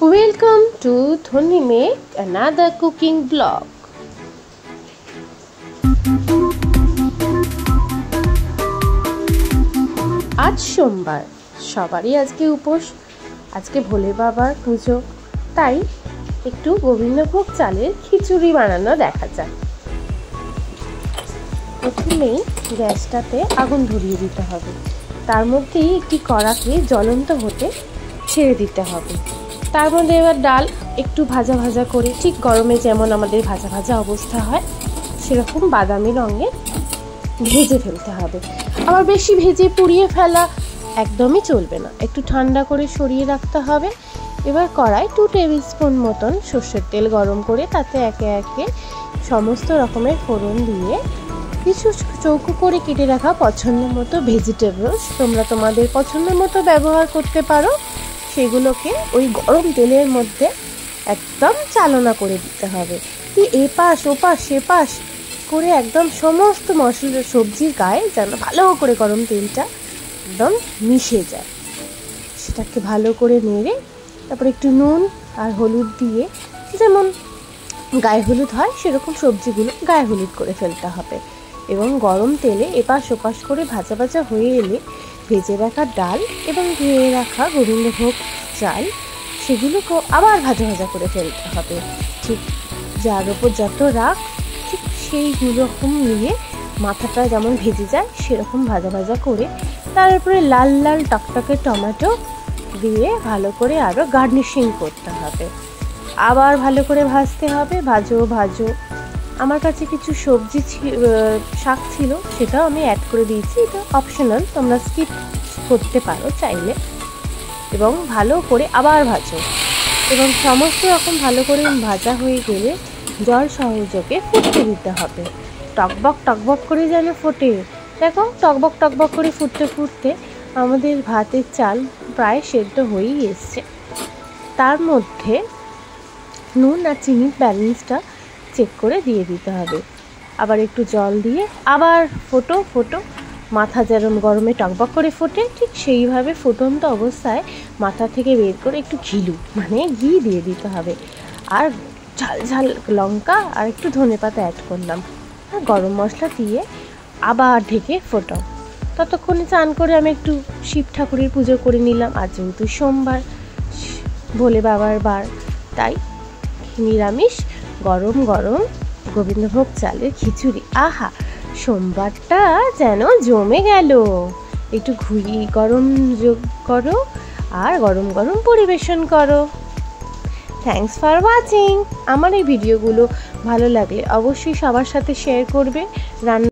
Welcome to Dhoni Make another cooking vlog. আজ সোমবার, সবারই আজকে উপোস। আজকে ভোলে বাবার পুজো, তাই একটু গোবিন্দভোগ চালের খিচুড়ি বানানো দেখা যাক। প্রথমেই গ্যাসটাতে আগুন ধরিয়ে দিতে হবে, তার মধ্যেই একটি কড়াকে জ্বলন্ত হতে ছেড়ে দিতে হবে। তার মধ্যে এবার ডাল একটু ভাজা ভাজা করে, ঠিক গরমে যেমন আমাদের ভাজা ভাজা অবস্থা হয় সেরকম বাদামি রঙে ভেজে ফেলতে হবে। আবার বেশি ভেজে পুড়িয়ে ফেলা একদমই চলবে না, একটু ঠান্ডা করে সরিয়ে রাখতে হবে। এবার কড়াই 2 টেবিল স্পুন মতন সর্ষের তেল গরম করে তাতে একে একে সমস্ত রকমের ফোড়ন দিয়ে কিছু চৌকো করে কেটে রাখা পছন্দ মতো ভেজিটেবলস তোমরা তোমাদের পছন্দ মতো ব্যবহার করতে পারো, সেগুলোকে ওই গরম তেলের মধ্যে একদম চালনা করে দিতে হবে। কি এপাশ ওপাশ সেপাশ করে একদম সমস্ত মশলা সবজির গায়ে যেন ভালো করে গরম তেলটা একদম মিশে যায়, সেটাকে ভালো করে নেড়ে তারপর একটু নুন আর হলুদ দিয়ে, যেমন গায়ে হলুদ হয় সেরকম সবজিগুলো গায়ে হলুদ করে ফেলতে হবে। এবং গরম তেলে এপাশ ওপাশ করে ভাজা ভাজা হয়ে এলে ভেজে রাখা ডাল এবং ধুয়ে রাখা গোবিন্দভোগ চাল সেগুলোকেও আবার ভাজা ভাজা করে ফেলতে হবে। ঠিক যার ওপর যত রাখ ঠিক সেইগুলো রকম নিয়ে মাথাটা যেমন ভেজে যায় সেরকম ভাজা ভাজা করে তার উপরে লাল লাল টকটকে টমেটো দিয়ে ভালো করে আরও গার্নিশিং করতে হবে। আবার ভালো করে ভাজতে হবে, ভাজো। আমার কাছে কিছু সবজি শাক ছিল, সেটাও আমি অ্যাড করে দিয়েছি, এটা অপশনাল, তোমরা স্কিপ করতে পারো চাইলে। এবং ভালো করে আবার ভাজো, এবং সমস্ত রকম ভালো করে ভাজা হয়ে গেলে জল সহযোগে ফুটতে দিতে হবে। টকবক করে যেন ফোটে। দেখো টকবক করে ফুটতে ফুটতে আমাদের ভাতের চাল প্রায় সেদ্ধ হয়েই এসছে। তার মধ্যে নুন আর চিনির ব্যালেন্সটা চেক করে দিয়ে দিতে হবে। আবার একটু জল দিয়ে আবার ফোটো মাথা যেরকম গরমে টকবক করে ফোটে, ঠিক সেইভাবে ফুটন্ত অবস্থায় মাথা থেকে বের করে একটু ঘি দিয়ে দিতে হবে। আর ঝাল লঙ্কা আর একটু ধনেপাতা অ্যাড করলাম, আর গরম মশলা দিয়ে আবার ঢেকে ফোটাও। ততক্ষণে চান করে আমি একটু শিব ঠাকুরের পুজো করে নিলাম। আর যেহেতু সোমবার, ভোলে বাবার বার, তাই নিরামিষ গরম গোবিন্দভোগ চালের খিচুড়ি। আহা, সোমবারটা যেন জমে গেল। একটু ঘি গরম যোগ করো আর গরম পরিবেশন করো। Thanks for watching. আমার এই ভিডিওগুলো ভালো লাগলে অবশ্যই সবার সাথে শেয়ার করবে। রান্না